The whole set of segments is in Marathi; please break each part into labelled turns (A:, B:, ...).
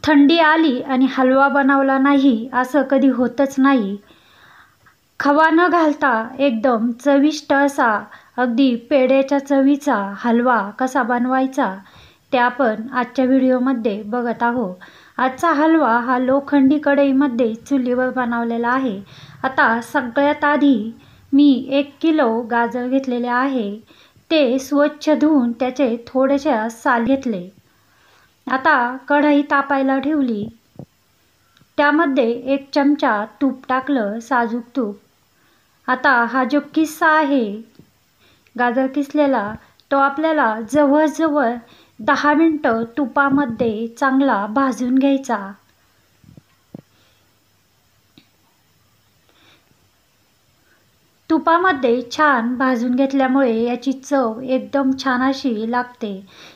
A: थंडी आली आणि हलवा बनवला नाही असं कधी होतच नाही. खवा न घालता एकदम चविष्ट असा अगदी पेढ्याच्या चवीचा हलवा कसा बनवायचा ते आपण आजच्या व्हिडिओमध्ये बघत आहोत. आजचा हलवा हा लोखंडी कढईमध्ये चुलीवर बनवलेला आहे. आता सगळ्यात आधी मी 1 किलो गाजर घेतलेले आहे. ते स्वच्छ धुवून त्याचे थोडेसे साल घेतले. आता कढई तापायला ठेवली. त्यामध्ये 1 चमचा तूप टाकलं, साजूक तूप. आता हा जो किस्सा आहे गाजर किसलेला तो आपल्याला जवळजवळ 10 मिनिटं तुपामध्ये चांगला भाजून घ्यायचा. तुपामध्ये छान भाजून घेतल्यामुळे याची चव एकदम छान अशी लागते.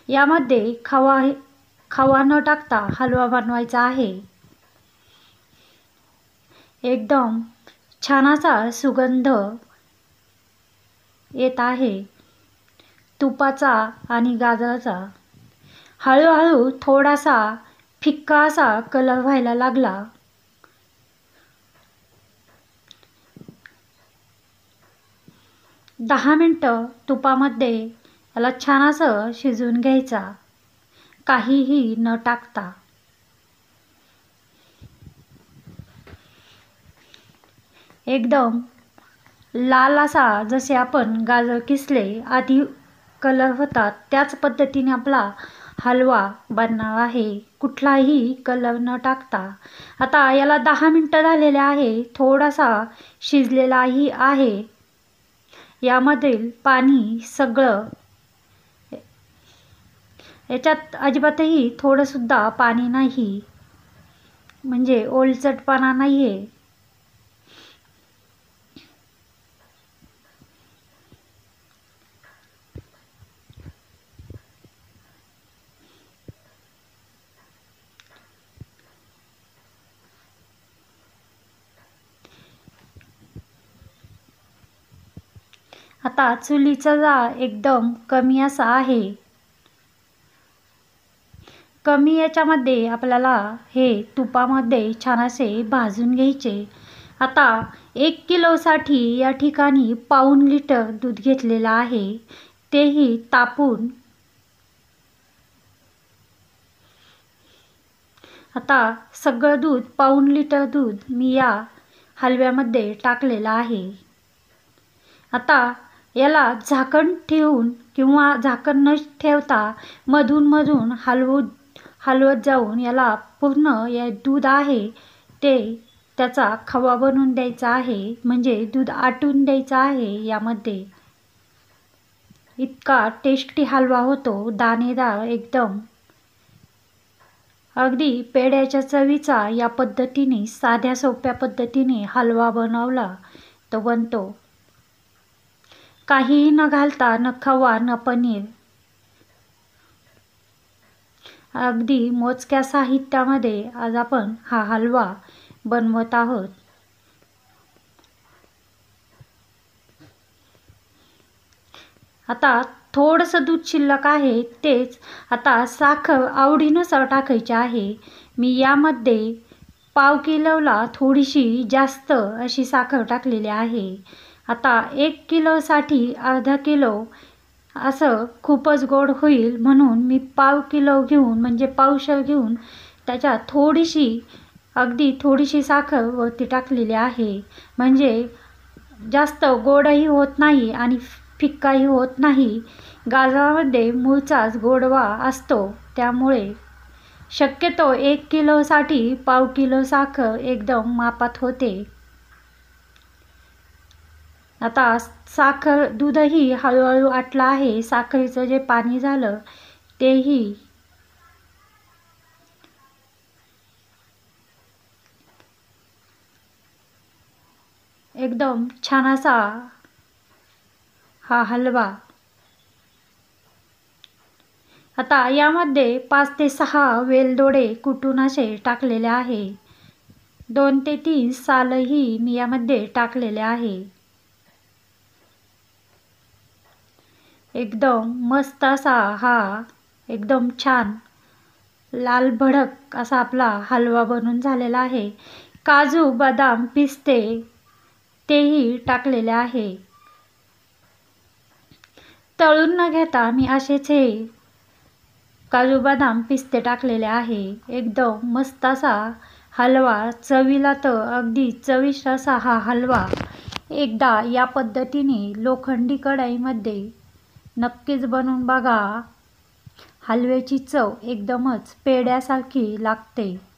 A: यामध्ये खवा न टाकता हलवा बनवायचा आहे. एकदम छान असा सुगंध येत आहे तुपाचा आणि गाजराचा. हळूहळू थोडासा फिक्का असा कलर व्हायला लागला. दहा मिनिटं तुपामध्ये याला छान असं शिजवून घ्यायचा, काहीही न टाकता. एकदम लाल असा जसे आपण गाजर किसले आधी कलर होतात त्याच पद्धतीने आपला हलवा बनणार आहे, कुठलाही कलर न टाकता. आता याला 10 मिनिटं झालेले आहे. थोडासा शिजलेलाही आहे. यामधील पाणी सगळं याच्यात अजिबातही थोडंसुद्धा पाणी नाही, म्हणजे ओलचटपणा नाही आहे. आता चुलीचा जाळ एकदम कमी असा आहे. कमी याच्यामध्ये आपल्याला हे तुपामध्ये छान असे भाजून घ्यायचे. आता 1 किलोसाठी या ठिकाणी 1.5 लिटर दूध घेतलेलं आहे. तेही तापून. आता सगळं दूध 1.5 लिटर दूध मी या हलव्यामध्ये टाकलेलं आहे. आता याला झाकण ठेवून किंवा झाकण न ठेवता मधून हलवत जाऊन याला पूर्ण या दूध आहे ते त्याचा खवा बनवून द्यायचा आहे, म्हणजे दूध आटून द्यायचं आहे यामध्ये. इतका टेस्टी हलवा होतो, दाणेदार एकदम. अगदी पेढ्याच्या चवीचा या पद्धतीने साध्या सोप्या पद्धतीने हलवा बनवला तो बनतो. काहीही न घालता, न खवा न पनीर, अगदी मोजक्या साहित्यामध्ये आज आपण हा हलवा बनवत आहोत. आता थोडंसं दूध शिल्लक आहे, तेच आता साखर आवडीनुसार टाकायची आहे. मी यामध्ये 1/2 किलोला थोडीशी जास्त अशी साखर टाकलेली आहे. आता 1 किलोसाठी अर्धा किलो असं खूपच गोड होईल म्हणून मी 1/2 किलो घेऊन, म्हणजे पावशेर घेऊन त्याच्यात अगदी थोडीशी साखर वरती टाकलेली आहे. म्हणजे जास्त गोडही होत नाही आणि फिक्काही होत नाही. गाजरामध्ये मूळचाच गोडवा असतो, त्यामुळे शक्यतो 1 किलोसाठी 1/2 किलो साखर एकदम मापात होते. आता दूधही हळूहळू आटलं आहे. साखरेचं जे पाणी झालं तेही एकदम छान असा हा हलवा. आता यामध्ये 5 ते 6 वेलदोडे कुटून असे टाकलेले आहे. 2 ते 3 सालही मी यामध्ये टाकलेले आहे. एकदम मस्त असा हा एकदम छान लाल भडक असा आपला हलवा बनून झालेला आहे. काजू, बदाम, पिस्ते तेही टाकलेले आहे. तळून न घेता मी असेच हे काजू, बदाम, पिस्ते टाकलेले आहे. एकदम मस्त असा हलवा, चवीला तर अगदी चविष्ट असा हा हलवा एकदा या पद्धतीने लोखंडी कढईमध्ये नक्कीच बनवून बघा. हलव्याची चव एकदमच पेढ्यासारखी लागते.